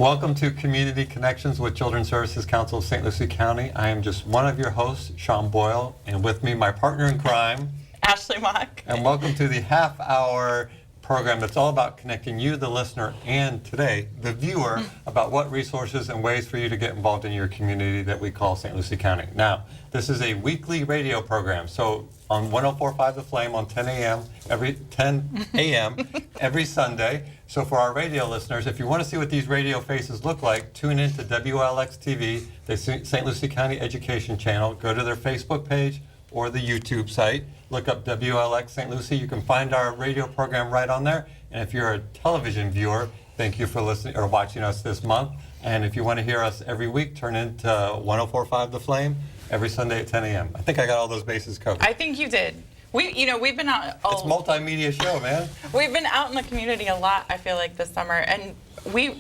Welcome to Community Connections with Children's Services Council of St. Lucie County. I am just one of your hosts, Sean Boyle, and with me, my partner in crime, Ashley Mock. And welcome to the half-hour program that's all about connecting you, the listener, and today, the viewer, about what resources and ways for you to get involved in your community that we call St. Lucie County. Now, this is a weekly radio program, so on 104.5 The Flame on 10 a.m. every Sunday. So for our radio listeners, if you want to see what these radio faces look like, tune in to WLX TV, the St. Lucie County Education Channel. Go to their Facebook page or the YouTube site. Look up WLX St. Lucie. You can find our radio program right on there. And if you're a television viewer, thank you for listening or watching us this month. And if you want to hear us every week, turn into 104.5 The Flame every Sunday at 10 a.m. I think I got all those bases covered. I think you did. We've been out. It's a multimedia show, man. We've been out in the community a lot, I feel like, this summer. And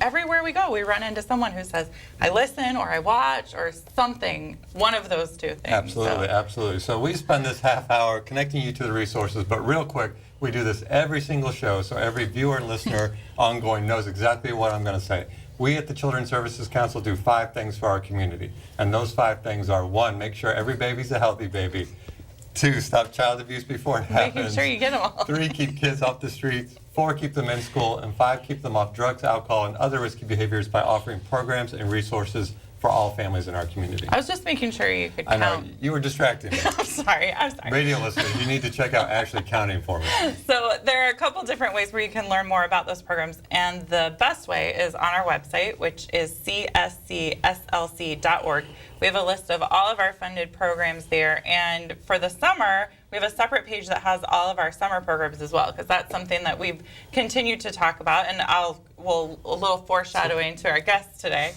everywhere we go, we run into someone who says, I listen or I watch or something, one of those two things. Absolutely, absolutely. So we spend this half hour connecting you to the resources, but real quick, we do this every single show, so every viewer and listener ongoing knows exactly what I'm going to say. We at the Children's Services Council do 5 things for our community, and those 5 things are: 1, make sure every baby's a healthy baby; 2, stop child abuse before it happens; making sure you get them all; 3, keep kids off the streets; 4, keep them in school; and 5, keep them off drugs, alcohol, and other risky behaviors by offering programs and resources for all families in our community. I was just making sure you could count. I know, you were distracting me. I'm sorry. Radio listeners, you need to check out Ashley counting for me. So there are a couple different ways where you can learn more about those programs, and the best way is on our website, which is cscslc.org. We have a list of all of our funded programs there, and for the summer, we have a separate page that has all of our summer programs as well, because that's something that we've continued to talk about, and a little foreshadowing to our guests today.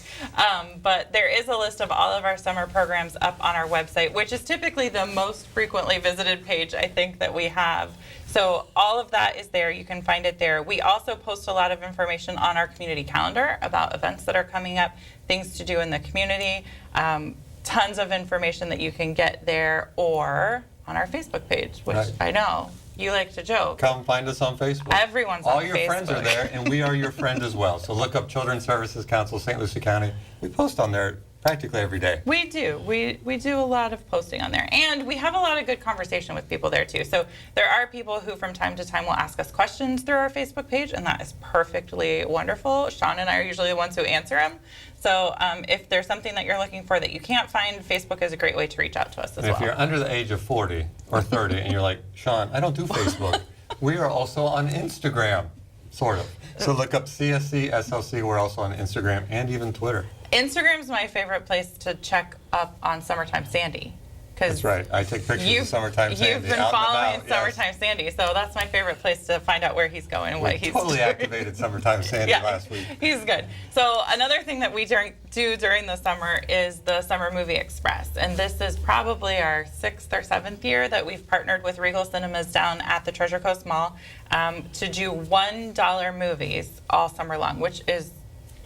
But there is a list of all of our summer programs up on our website, which is typically the most frequently visited page, I think, that we have. So all of that is there. You can find it there. We also post a lot of information on our community calendar about events that are coming up, things to do in the community, tons of information that you can get there or on our Facebook page, which right. I know you like to joke. Come find us on Facebook. Everyone's on Facebook. All your friends are there, and we are your friend as well. So look up Children's Services Council, St. Lucie County. We post on there practically every day. We do. We do a lot of posting on there. And we have a lot of good conversation with people there, too. So there are people who from time to time will ask us questions through our Facebook page, and that is perfectly wonderful. Sean and I are usually the ones who answer them. So if there's something that you're looking for that you can't find, Facebook is a great way to reach out to us as well. If you're under the age of 40 or 30 and you're like, Sean, I don't do Facebook, we are also on Instagram, sort of. So look up CSC, SLC. We're also on Instagram and even Twitter. Instagram's my favorite place to check up on Summertime Sandy. That's right. I take pictures of Summertime Sandy. You've been following Summertime Sandy, so that's my favorite place to find out where he's going and what he's totally doing. Activated Summertime Sandy last week. He's good. So another thing that we do during the summer is the Summer Movie Express, and this is probably our 6th or 7th year that we've partnered with Regal Cinemas down at the Treasure Coast Mall to do $1 movies all summer long, which is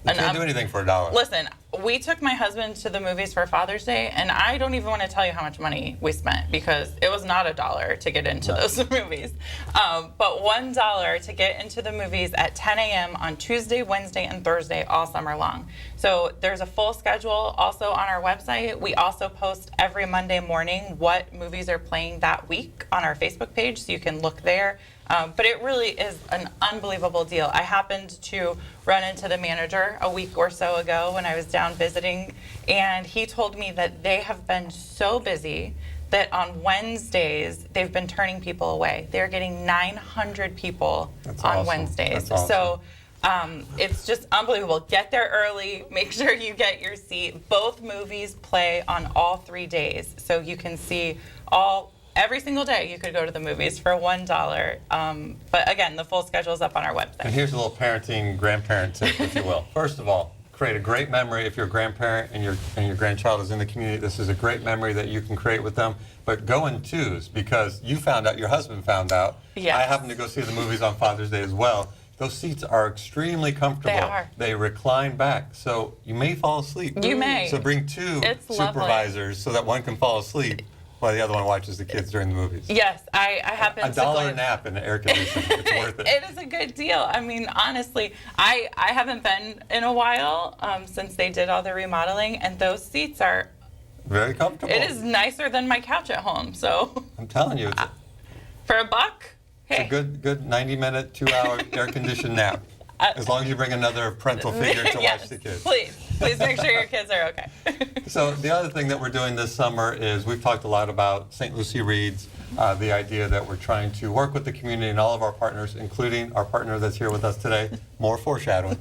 you can't do anything for $1. Listen, we took my husband to the movies for Father's Day, and I don't even want to tell you how much money we spent because it was not $1 to get into those movies. But $1 to get into the movies at 10 a.m. on Tuesday, Wednesday, and Thursday all summer long. So there's a full schedule also on our website. We also post every Monday morning what movies are playing that week on our Facebook page, so you can look there. But it really is an unbelievable deal. I happened to run into the manager a week or so ago when I was down visiting, and he told me that they have been so busy that on Wednesdays they've been turning people away. They're getting 900 people on Wednesdays. That's awesome. So it's just unbelievable. Get there early. Make sure you get your seat. Both movies play on all 3 days, so you can see every single day you could go to the movies for $1. But again, the full schedule is up on our website. And here's a little parenting, grandparent tip, if you will. First of all, create a great memory if you're a grandparent and your grandchild is in the community. This is a great memory that you can create with them. But go in twos, because you found out, your husband found out. Yes. I happened to go see the movies on Father's Day as well. Those seats are extremely comfortable. They are. They recline back, so you may fall asleep. You may. So bring 2 It's supervisors so that one can fall asleep. while the other one watches the kids during the movies. Yes, I happen to $1 a nap in the air conditioning. It's worth it. It is a good deal. I mean, honestly, I haven't been in a while since they did all the remodeling, and those seats are Very comfortable. It is nicer than my couch at home. So I'm telling you, for $1, it's hey. a good 90-minute, 2-hour air-conditioned nap. As long as you bring another parental figure to Yes, watch the kids. Please make sure your kids are okay. So the other thing that we're doing this summer is we've talked a lot about St. Lucie Reads, the idea that we're trying to work with the community and all of our partners, including our partner that's here with us today, more foreshadowing,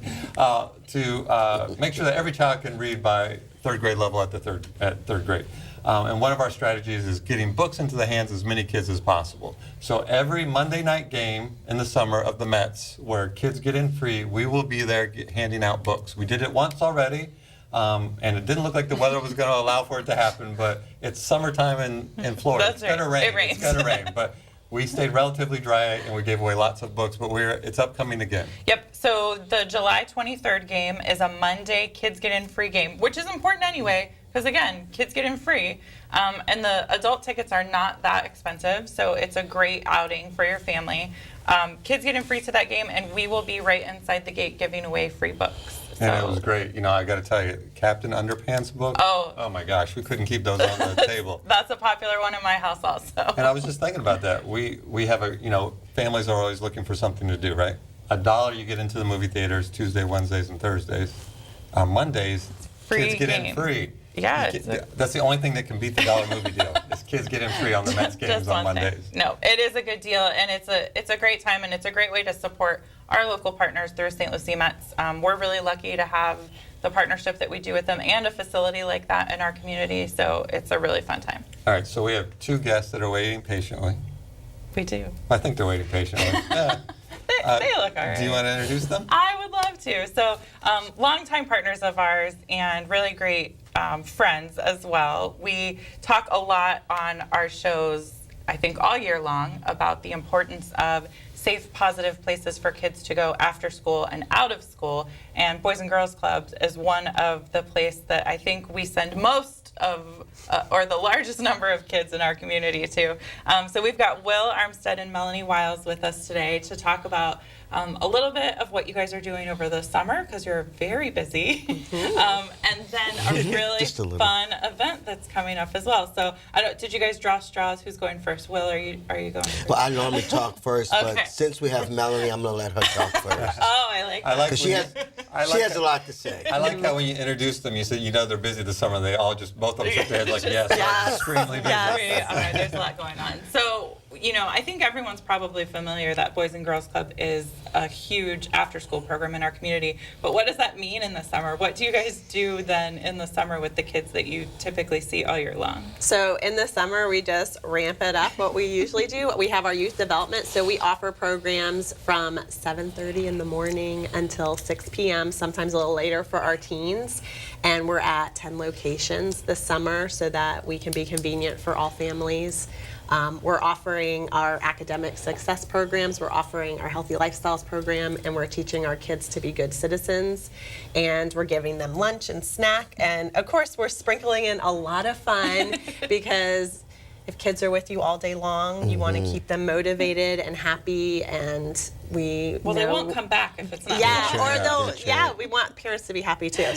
to make sure that every child can read by third grade level at third grade. And one of our strategies is getting books into the hands of as many kids as possible. So every Monday night game in the summer of the Mets, where kids get in free, we will be there handing out books. We did it once already, and it didn't look like the weather was going to allow for it to happen, but it's summertime in Florida. That's It's going to right. rain. It rains. It's going to rain. But we stayed relatively dry, and we gave away lots of books, but it's upcoming again. Yep. So the July 23rd game is a Monday kids get in free game, which is important anyway, because again, kids get in free. And the adult tickets are not that expensive, so it's a great outing for your family. Kids get in free to that game, and we will be right inside the gate giving away free books. And it was great. You know, I got to tell you, Captain Underpants book. Oh my gosh, we couldn't keep those on the table. That's a popular one in my house also. And I was just thinking about that. We have families are always looking for something to do, right? $1 you get into the movie theaters Tuesday, Wednesdays, and Thursdays. On Mondays, Free kids get in game. free. Yeah, That's the only thing that can beat the dollar movie deal. Is kids get in free on the Mets games Just on one thing. Mondays. No, it is a good deal, and it's a great time, and it's a great way to support our local partners through St. Lucie Mets. We're really lucky to have the partnership that we do with them and a facility like that in our community, so it's a really fun time. All right, so we have two guests that are waiting patiently. We do. I think they're waiting patiently. Yeah. They look all right. Do you want to introduce them? I would love to. So, longtime partners of ours and really great friends as well. We talk a lot on our shows, I think, all year long about the importance of safe, positive places for kids to go after school and out of school. And Boys and Girls Clubs is one of the places that I think we send most of, or the largest number of kids in our community to. So we've got Will Armstead and Melanie Wiles with us today to talk about a little bit of what you guys are doing over the summer, because you're very busy, and then a really fun event that's coming up as well. So, did you guys draw straws? Who's going first? Will, are you going first? Well, I normally talk first, Okay. but since we have Melanie, I'm going to let her talk first. Oh, I like that. Because she has a lot to say. I like how when you introduce them, you said, they're busy this summer. They all both of them shook their heads like, yes, I'm extremely busy. All right, there's a lot going on. So, I think everyone's probably familiar that Boys and Girls Club is a huge after-school program in our community. But what does that mean in the summer? What do you guys do then in the summer with the kids that you typically see all year long? So in the summer, we just ramp it up what we usually do. We have our youth development, so we offer programs from 7:30 in the morning until 6 p.m., sometimes a little later for our teens. And we're at 10 locations this summer so that we can be convenient for all families. We're offering our academic success programs, we're offering our healthy lifestyles program, and we're teaching our kids to be good citizens. And we're giving them lunch and snack. And of course, we're sprinkling in a lot of fun because if kids are with you all day long, you want to keep them motivated and happy. And they won't come back if it's not. Yeah, Sure, or yeah, they'll, that's yeah, right. we want parents to be happy too.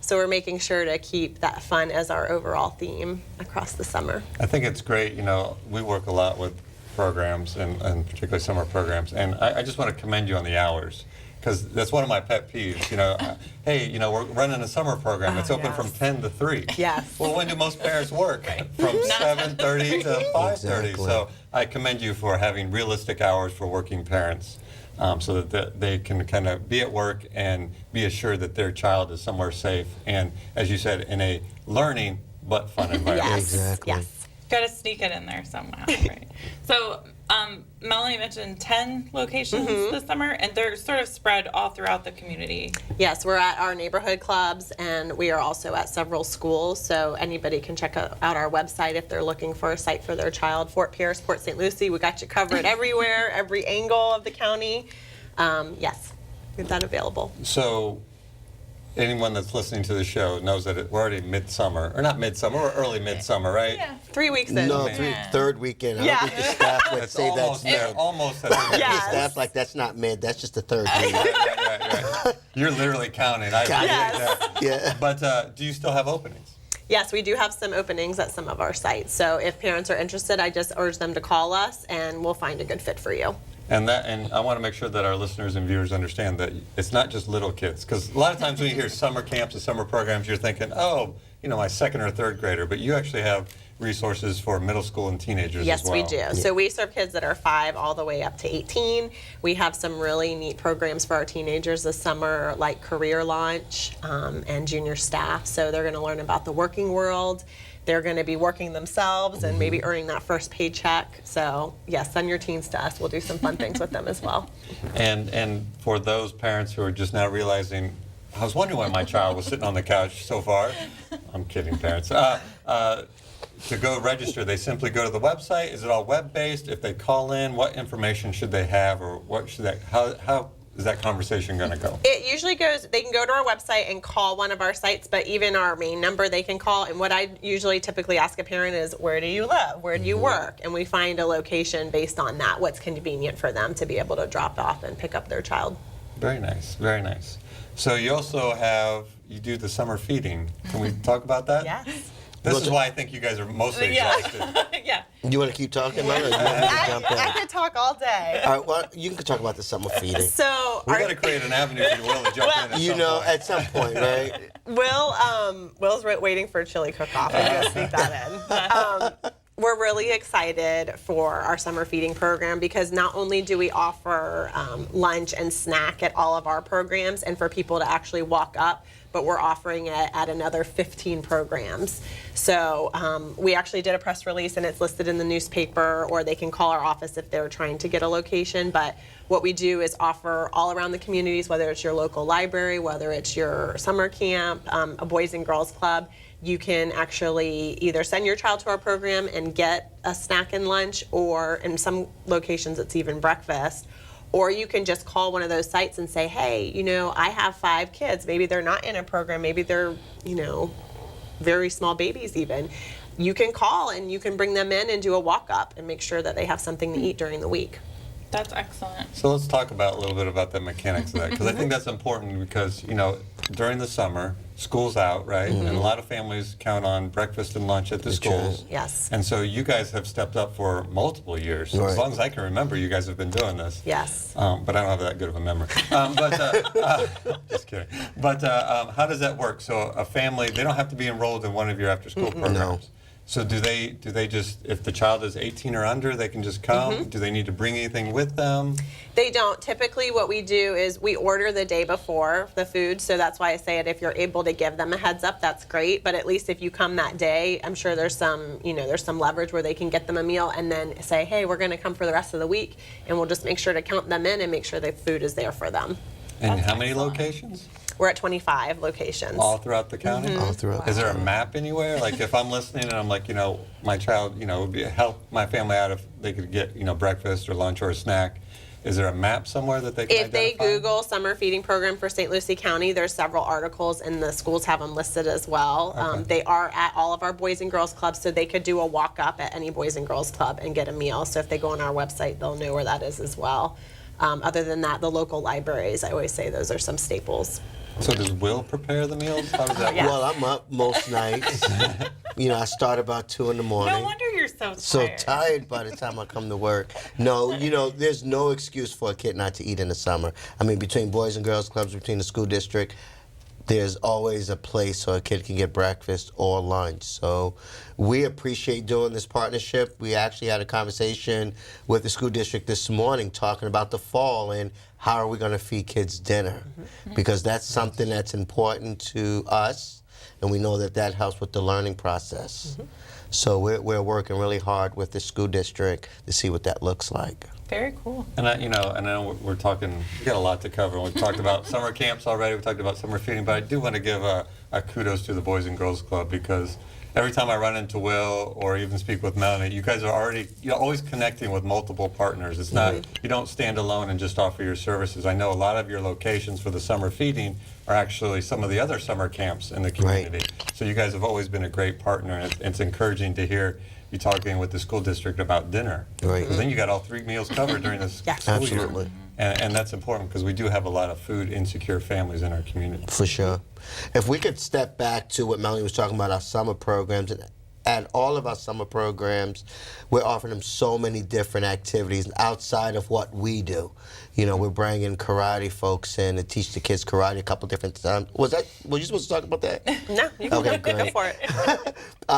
So we're making sure to keep that fun as our overall theme across the summer. I think it's great. We work a lot with programs and particularly summer programs. And I just want to commend you on the hours, because that's one of my pet peeves. Hey, we're running a summer program. It's open from 10 to 3. Yes. Well, when do most parents work? From 7:30 to 5:30. Exactly. So I commend you for having realistic hours for working parents. So that they can kind of be at work and be assured that their child is somewhere safe and, as you said, in a learning but fun environment. Yes. Exactly. Yes. Got to sneak it in there somehow, right? So, Melanie mentioned 10 locations this summer, and they're sort of spread all throughout the community. Yes, we're at our neighborhood clubs, and we are also at several schools, so anybody can check out our website if they're looking for a site for their child. Fort Pierce, Port St. Lucie, we got you covered everywhere, every angle of the county. Yes, we've got available. So anyone that's listening to the show knows that we're already midsummer, or not midsummer, or early midsummer, right? Yeah. 3 weeks in. No, Yeah. third weekend. I Yeah. don't think the staff would It's say almost, that's mid. almost at the Yeah. The staff's like, that's not mid, that's just the third week. right. You're literally counting. I Got it. appreciate that. Yeah. But do you still have openings? Yes, we do have some openings at some of our sites. So if parents are interested, I just urge them to call us and we'll find a good fit for you. And I want to make sure that our listeners and viewers understand that it's not just little kids, because a lot of times when you hear summer camps and summer programs, you're thinking, oh, my second or third grader, but you actually have resources for middle school and teenagers Yes, as well. we do. So we serve kids that are 5 all the way up to 18. We have some really neat programs for our teenagers this summer, like Career Launch and junior staff. So they're going to learn about the working world. They're going to be working themselves and maybe earning that first paycheck. So yes, send your teens to us. We'll do some fun things with them as well. And for those parents who are just now realizing, I was wondering why my child was sitting on the couch so far. I'm kidding, parents. To go register, they simply go to the website. Is it all web-based? If they call in, what information should they have, or what should how is that conversation going to go? It usually goes, they can go to our website and call one of our sites, but even our main number they can call. And what I usually typically ask a parent is, where do you live? Where do you work? And we find a location based on that, what's convenient for them to be able to drop off and pick up their child. Very nice, very nice. So you also you do the summer feeding. Can we talk about that? Yes. This is why I think you guys are mostly exhausted. Yeah. You want to keep talking about it, or you want me to jump in? I could talk all day. All right, well, you can talk about the summer feeding. So We got to create an avenue for Will to jump in at You some know, point. at some point, right? Will's waiting for chili cook-off. I'm going to sneak that in. We're really excited for our summer feeding program because not only do we offer lunch and snack at all of our programs and for people to actually walk up, but we're offering it at another 15 programs. So we actually did a press release and it's listed in the newspaper, or they can call our office if they're trying to get a location. But what we do is offer all around the communities, whether it's your local library, whether it's your summer camp, a Boys and Girls Club. You can actually either send your child to our program and get a snack and lunch, or in some locations it's even breakfast. Or you can just call one of those sites and say, hey, I have 5 kids. Maybe they're not in a program. Maybe they're, very small babies even. You can call and you can bring them in and do a walk-up and make sure that they have something to eat during the week. That's excellent. So let's talk about a little bit about the mechanics of that, because I think that's important because, during the summer, school's out, right? And a lot of families count on breakfast and lunch at the schools. Yes. And so you guys have stepped up for multiple years. Right. As long as I can remember, you guys have been doing this. Yes. But I don't have that good of a memory. Just kidding. But how does that work? So a family, they don't have to be enrolled in one of your after-school programs. No. So do they just, if the child is 18 or under, they can just come? Do they need to bring anything with them? They don't. Typically what we do is we order the day before the food, so that's why I say it, if you're able to give them a heads up, that's great, but at least if you come that day, I'm sure there's some leverage where they can get them a meal and then say, hey, we're going to come for the rest of the week, and we'll just make sure to count them in and make sure the food is there for them. And That's how many excellent. locations? We're at 25 locations. All throughout the county? All throughout. Is there a map anywhere? Like if I'm listening and I'm like, my child, would help my family out if they could get, breakfast or lunch or a snack. Is there a map somewhere that they can If they identify? Google summer feeding program for St. Lucie County, there's several articles and the schools have them listed as well. Okay. They are at all of our Boys and Girls Clubs, so they could do a walk-up at any Boys and Girls Club and get a meal. So if they go on our website, they'll know where that is as well. Other than that, the local libraries, I always say those are some staples. So does Will prepare the meals? How does that Yeah. work? Well, I'm up most nights. I start about 2 in the morning. No wonder you're so tired. So tired by the time I come to work. No, there's no excuse for a kid not to eat in the summer. I mean, between Boys and Girls Clubs, between the school district, there's always a place so a kid can get breakfast or lunch. So we appreciate doing this partnership. We actually had a conversation with the school district this morning talking about the fall and how are we going to feed kids dinner, because that's something that's important to us, and we know that helps with the learning process. So we're working really hard with the school district to see what that looks like. Very cool. And I know we're talking, we got a lot to cover. We've talked about summer camps already, we talked about summer feeding, but I do want to give a a kudos to the Boys and Girls Club, because every time I run into Will or even speak with Melanie, you guys are already, you're always connecting with multiple partners. It's not, you don't stand alone and just offer your services. I know a lot of your locations for the summer feeding are actually some of the other summer camps in the community. So you guys have always been a great partner, and it's encouraging to hear you talking with the school district about dinner. Right. Because then you got all 3 meals covered during this Yes. school Absolutely. year. And that's important because we do have a lot of food insecure families in our community. For sure. If we could step back to what Melanie was talking about, our summer programs, and at all of our summer programs, we're offering them so many different activities outside of what we do. You know, we're bringing karate folks in to teach the kids karate a couple different times. Were you supposed to talk about that? No, you can Okay, go great. for it.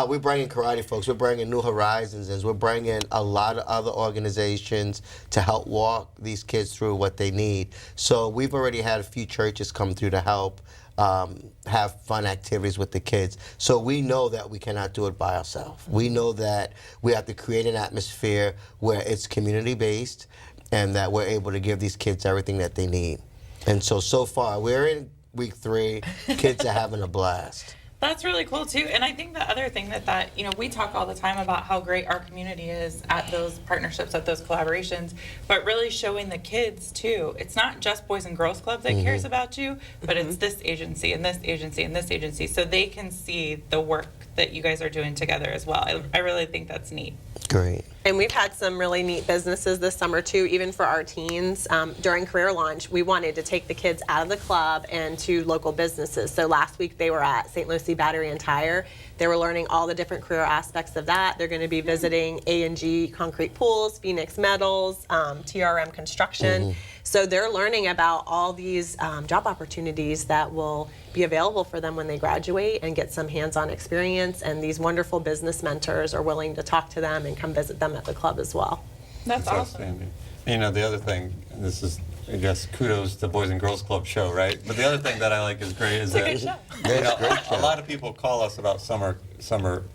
We're bringing karate folks. We're bringing New Horizons in. We're bringing a lot of other organizations to help walk these kids through what they need. So we've already had a few churches come through to help have fun activities with the kids. So we know that we cannot do it by ourselves. We know that we have to create an atmosphere where it's community-based and that we're able to give these kids everything that they need. And so far, we're in week 3. Kids are having a blast. That's really cool too. And I think the other thing that we talk all the time about how great our community is at those partnerships, at those collaborations, but really showing the kids too. It's not just Boys and Girls Club that cares about you, but it's this agency and this agency and this agency, so they can see the work that you guys are doing together as well. I really think that's neat. Great. And we've had some really neat businesses this summer too, even for our teens. During Career Launch, we wanted to take the kids out of the club and to local businesses. So last week they were at St. Lucie Battery and Tire. They were learning all the different career aspects of that. They're going to be visiting A&G Concrete Pools, Phoenix Metals, TRM Construction. So they're learning about all these job opportunities that will be available for them when they graduate and get some hands-on experience. And these wonderful business mentors are willing to talk to them and come visit them at the club as well. That's awesome. Outstanding. You know, the other thing, and this is, I guess, kudos to Boys and Girls Club show, right? But the other thing that I like is great is It's a that good show. you know, Great show. a lot of people call us about summer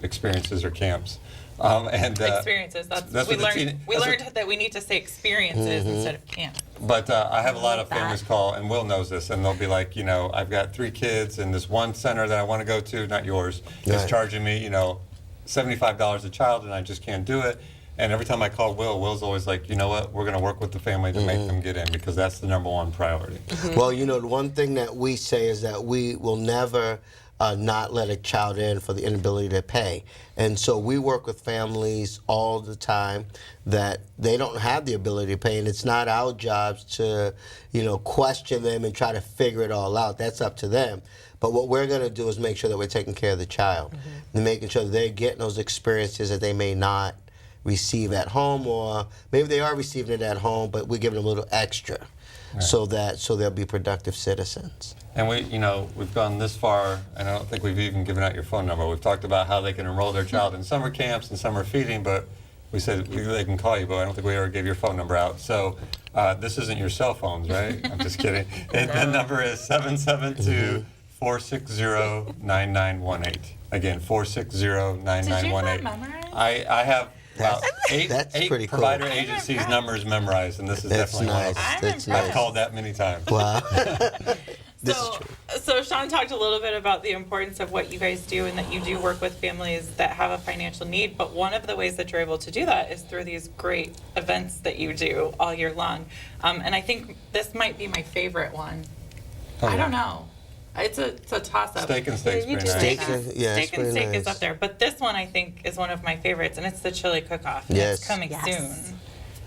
experiences or camps. And Experiences. that's We what the learned that's what- learned that we need to say experiences instead of camp. But I have a lot of that. families call, and Will knows this, and they'll be like, you know, I've got 3 kids, and this one center that I want to go to, not yours, is Right. charging me, you know, $75 a child, and I just can't do it. And every time I call Will, Will's always like, you know what, we're going to work with the family to make them get in, because that's the #1 priority. Well, you know, the one thing that we say is that we will never not let a child in for the inability to pay. And so we work with families all the time that they don't have the ability to pay, and it's not our jobs to, you know, question them and try to figure it all out. That's up to them. But what we're going to do is make sure that we're taking care of the child and making sure that they're getting those experiences that they may not receive at home, or maybe they are receiving it at home, but we're giving them a little extra so they'll be productive citizens. And we've gone this far, and I don't think we've even given out your phone number. We've talked about how they can enroll their child in summer camps and summer feeding, but we said they can call you, but I don't think we ever gave your phone number out. So this isn't your cell phones, right? I'm just kidding. The number is 772-460-9918. Again, 460-9918. Did you have that memorized? I have about That's eight pretty cool. provider agencies' numbers memorized, and this is That's definitely one nice. of them. I'm That's impressed. I've nice. called that many times. Wow. This is So, true. so Sean talked a little bit about the importance of what you guys do and that you do work with families that have a financial need, but one of the ways that you're able to do that is through these great events that you do all year long. And I think this might be my favorite one. Oh, I yeah. don't know. It's a toss-up. Steak and steak's you pretty do nice. Steak and- yeah, it's Steak and pretty steak is nice. up there, but this one I think is one of my favorites, and it's the chili cook-off. And Yes. It's coming Yes.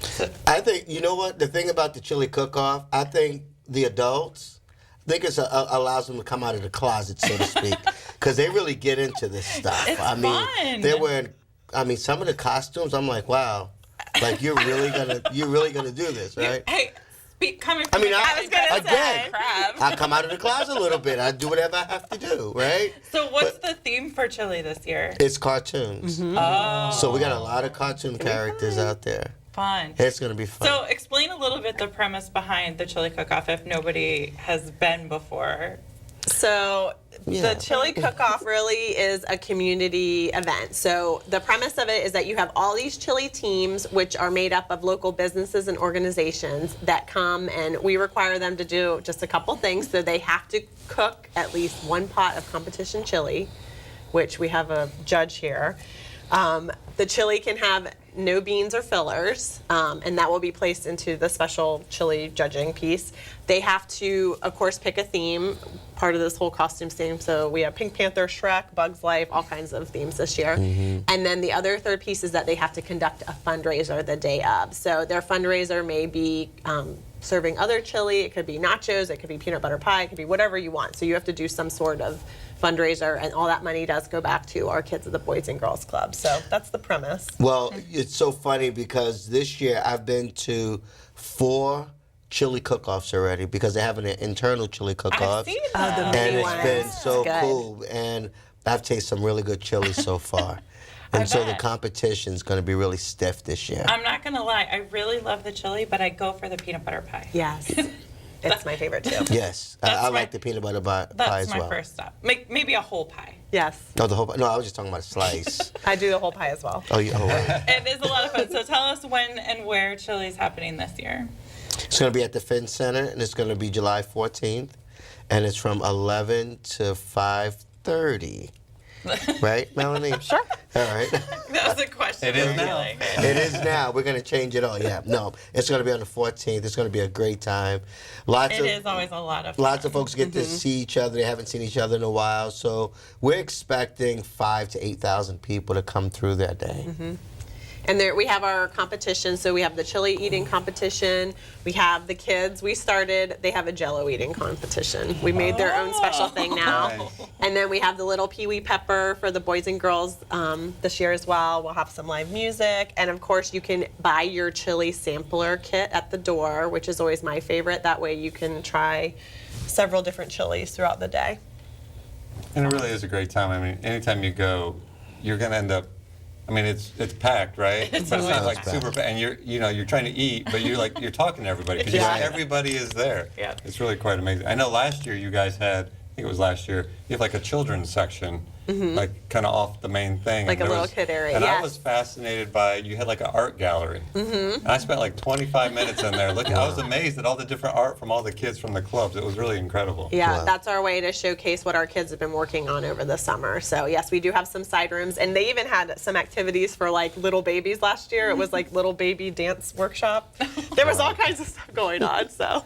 soon. I think, you know what, the thing about the chili cook-off, I think the adults, I think it allows them to come out of the closet, so to speak, because they really get into this stuff. It's I mean, fun. they're wearing, some of the costumes, I'm like, wow, like you're really gonna do this, right? Hey, coming I from mean, the I guy was gonna who say, crab. I come out of the closet a little bit. I do whatever I have to do, right? So what's the theme for chili this year? It's cartoons. Oh, So we got a lot of cartoon characters out there. fun. It's gonna be fun. So explain a little bit the premise behind the chili cook-off if nobody has been before. So Yeah. the chili cook-off really is a community event. So the premise of it is that you have all these chili teams, which are made up of local businesses and organizations that come, and we require them to do just a couple things. So they have to cook at least one pot of competition chili, which we have a judge here. The chili can have no beans or fillers, and that will be placed into the special chili judging piece. They have to, of course, pick a theme, part of this whole costume theme. So we have Pink Panther, Shrek, Bugs Life, all kinds of themes this year. And then the other third piece is that they have to conduct a fundraiser the day of. So their fundraiser may be serving other chili, it could be nachos, it could be peanut butter pie, it could be whatever you want. So you have to do some sort of fundraiser, and all that money does go back to our kids at the Boys and Girls Club. So that's the premise. Well, it's so funny because this year I've been to 4 chili cook-offs already because they're having an internal chili cook-off. I've seen that. the And mini it's been ones. so Good. cool. And I've tasted some really good chili so far. I And so the bet. competition's going to be really stiff this year. I'm not gonna lie, I really love the chili, but I go for the peanut butter pie. Yes. It's my favorite too. Yes, That's I my- like the peanut butter pie That's as my well. first stop. Maybe a whole pie. Yes. No, the whole. No, I was just talking about a slice. I do the whole pie as well. Oh, yeah. Oh, right. It is a lot of fun. So tell us when and where chili is happening this year. It's going to be at the Finn Center, and it's going to be July 14th, and it's from 11 to 5:30. Right, Melanie? Sure. All right. That was a question. It is for now. chili. It is now. We're going to change it all. Yeah. No, it's going to be on the 14th. It's going to be a great time. Lots It of is always a lot of fun. Lots of folks get to see each other. They haven't seen each other in a while. So we're expecting 5,000 to 8,000 people to come through that day. And there we have our competition. So we have the chili eating competition. We have the kids. They have a Jell-O eating competition. We made their own special thing now. Nice. And then we have the little Pee-wee Pepper for the boys and girls this year as well. We'll have some live music. And of course, you can buy your chili sampler kit at the door, which is always my favorite. That way you can try several different chilies throughout the day. And it really is a great time. I mean, anytime you go, you're going to end up. I mean, it's packed, right? But it's not always like packed. super packed. And you're trying to eat, but you're talking to everybody because Yeah. everybody is there. Yeah. It's really quite amazing. I know last year you guys had, I think it was last year, you have like a children's section, like kind of off the main thing. Like And a there little kid area, And I yes. was fascinated by, you had like an art gallery. And I spent like 25 minutes in there looking. I was amazed at all the different art from all the kids from the clubs. It was really incredible. Yeah, Wow. that's our way to showcase what our kids have been working on over the summer. So yes, we do have some side rooms, and they even had some activities for like little babies last year. It was like little baby dance workshop. There was all kinds of stuff going on. So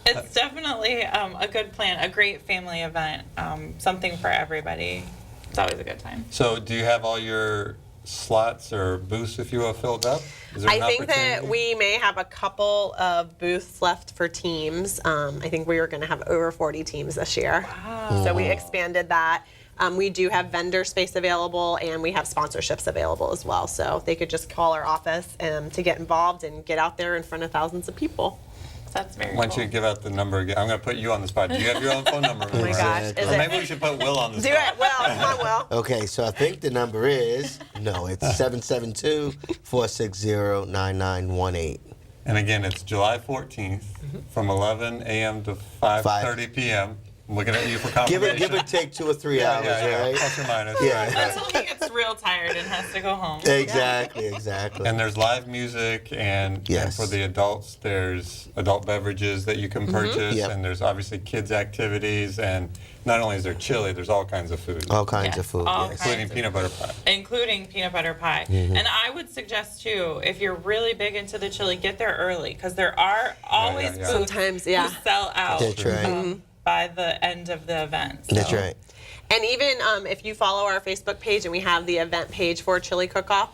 It's definitely a good plan, a great family event, something for everybody. It's always a good time. So do you have all your slots or booths, if you will, filled up? Is there I an think that opportunity? we may have a couple of booths left for teams. I think we are going to have over 40 teams this year. Wow. So we expanded that. We do have vendor space available, and we have sponsorships available as well. So they could just call our office to get involved and get out there in front of thousands of people. That's very Why don't cool. you give out the number again? I'm going to put you on the spot. Do you have your own phone number? Oh my gosh. Exactly. Is Or it? maybe we should put Will on the Do spot. it, Will. Come on, Will. Okay, so I think the number is, it's 772-460-9918. And again, it's July 14th from 11 a.m. to 5:30 p.m. I'm looking at you for Give confirmation. or take 2 or 3 hours, right? Plus or minus. Yeah. right. Until he gets real tired and has to go home. Exactly. And there's live music, and Yes. for the adults, there's adult beverages that you can purchase, Yep. and there's obviously kids' activities, and not only is there chili, there's all kinds of food, All kinds Yes, of food, all yes. including peanut butter pie. Including peanut butter pie. And I would suggest too, if you're really big into the chili, get there early because there are always yeah. booths Sometimes, who yeah. sell out That's right. by the end of the event. That's So- right. And even if you follow our Facebook page, and we have the event page for Chili Cook-Off,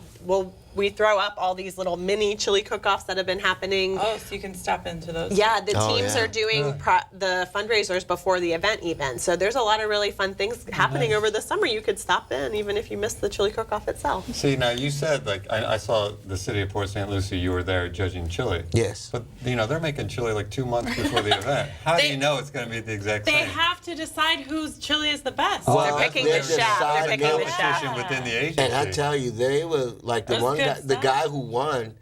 we throw up all these little mini chili cook-offs that have been happening. Oh, so you can step into those. Yeah, the Oh, teams yeah. are doing the fundraisers before the event even. So there's a lot of really fun things happening over the summer. You could stop in even if you missed the chili cook-off itself. See, now you said, like, I saw the city of Port St. Lucie, you were there judging chili. Yes. But, they're making chili like 2 months before the event. How do They- you know it's going to be the exact They same? have to decide whose chili is the best. Well, They're picking the they're chef. They're deciding picking the now. chef. Competition within the agency. And I tell you, they were like the That's one good guy, the stuff. guy who won.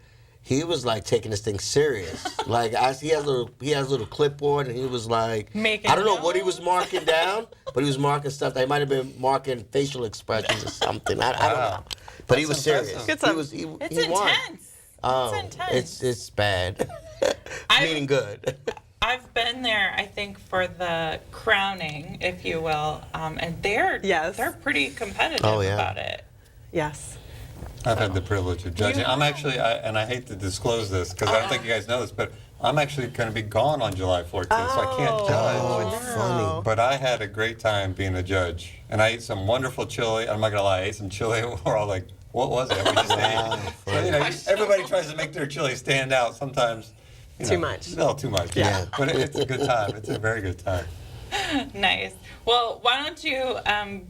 he was like taking this thing serious. Like he has a little clipboard, and he was like, Making I don't know what he notes. was marking down, but he was marking stuff that he might have been marking facial expressions or something. I don't know. But he was That's serious. impressive. He It's won. intense. Oh, It's intense. it's bad. Meaning good. I've been there, I think, for the crowning, if you will, and they're pretty competitive Oh, yeah. about it. Yes. I've had the privilege of judging. I'm actually, and I hate to disclose this because I don't think you guys know this, but I'm actually going to be gone on July 14th, so I can't judge. Oh, funny. But I had a great time being a judge, and I ate some wonderful chili. I'm not gonna lie, I ate some chili. We're all like, "What was it?" We just ate. So, you know, everybody tries to make their chili stand out. Sometimes, you know, Too much. No, too much. Yeah. But it's a good time. It's a very good time. Nice. Well, why don't you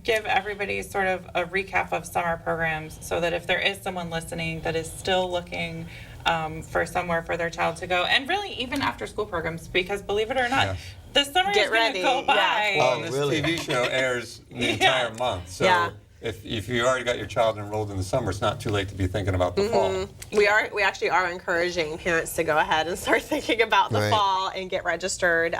give everybody sort of a recap of summer programs so that if there is someone listening that is still looking for somewhere for their child to go, and really even after school programs, because believe it or not, Yeah. the summer Get is going to ready, go by. yeah. Well, Oh, this really? TV show airs the entire month, so Yeah. if you already got your child enrolled in the summer, it's not too late to be thinking about the fall. We actually are encouraging parents to go ahead and start thinking about the Right. fall and get registered.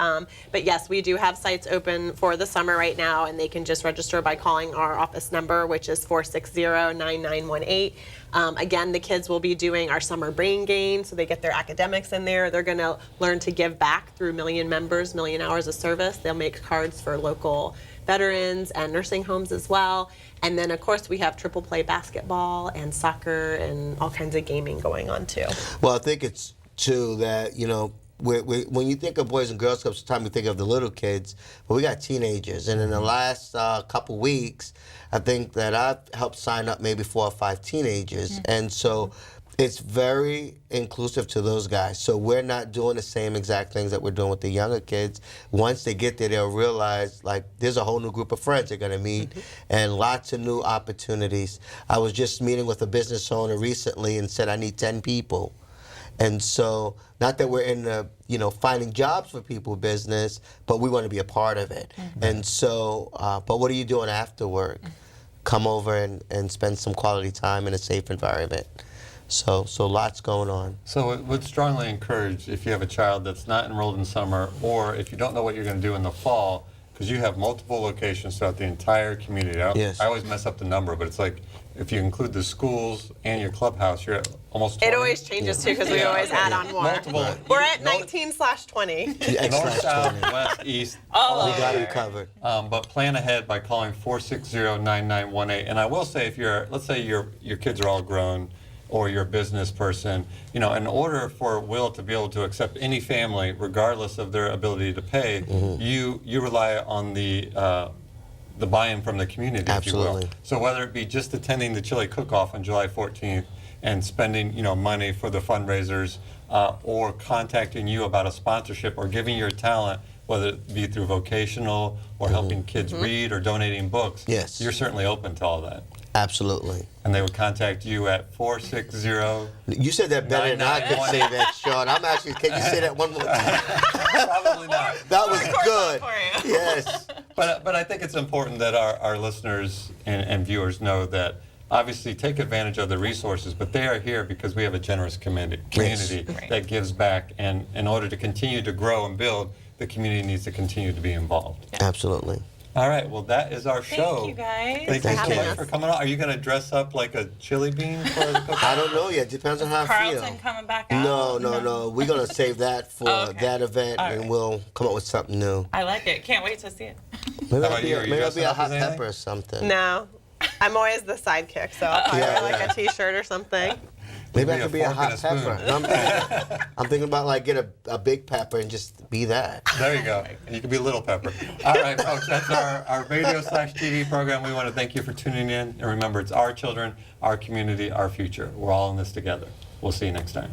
But yes, we do have sites open for the summer right now, and they can just register by calling our office number, which is 460-9918. Again, the kids will be doing our summer brain gain, so they get their academics in there. They're going to learn to give back through Million Members, Million Hours of Service. They'll make cards for local veterans and nursing homes as well. And then, of course, we have triple play basketball and soccer and all kinds of gaming going on, too. Well, I think it's too that, you know, when you think of Boys and Girls Clubs, sometimes we think of the little kids, but we got teenagers. And in the last couple weeks, I think that I've helped sign up maybe 4 or 5 teenagers. And so it's very inclusive to those guys. So we're not doing the same exact things that we're doing with the younger kids. Once they get there, they'll realize, like, there's a whole new group of friends they're going to meet and lots of new opportunities. I was just meeting with a business owner recently and said, I need 10 people. And so, not that we're in the, you know, finding jobs for people business, but we want to be a part of it. And so, but what are you doing after work? Come over and spend some quality time in a safe environment. So lots going on. So it would strongly encourage, if you have a child that's not enrolled in summer, or if you don't know what you're going to do in the fall, because you have multiple locations throughout the entire community. Yes. I always mess up the number, but it's like if you include the schools and your clubhouse, you're at almost 20. It always changes, too, because we always add on more. Multiple. We're at 19/20. North, south, west, east. We got you covered. But plan ahead by calling 460-9918. And I will say, if let's say your kids are all grown, or you're a business person, you know, in order for Will to be able to accept any family, regardless of their ability to pay, you rely on the buy-in from the community, if you will. Absolutely. So whether it be just attending the chili cook-off on July 14th and spending, you know, money for the fundraisers, or contacting you about a sponsorship or giving your talent, whether it be through vocational or helping kids read or donating books, Yes. you're certainly open to all that. Absolutely. And they would contact you at 460. You said that better than I could say that, Sean. Can you say that one more time? Probably not. That was Record good. that for you. Yes. But I think it's important that our listeners and viewers know that obviously take advantage of the resources, but they are here because we have a generous community Right. that gives back. And in order to continue to grow and build, the community needs to continue to be involved. Absolutely. All right, well, that is our show. Thank you, guys. Thank you so having much us. for coming on. Are you going to dress up like a chili bean for the cook? I don't know yet. Depends on how I Carlton feel. coming back out? No. We're going to save that for Okay. that event, All and right. we'll come up with something new. I like it. Can't wait to see it. Maybe How about you? Are you maybe I'll be dressing a up hot as anything? pepper or something. No, I'm always the sidekick, so I'll probably wear like a T-shirt or something. Maybe I Be a could be a fork hot and a spoon. pepper. No, I'm thinking about like get a big pepper and just be that. There you go. You can be Little Pepper. All right, folks, that's our radio/TV program. We want to thank you for tuning in. And remember, it's our children, our community, our future. We're all in this together. We'll see you next time.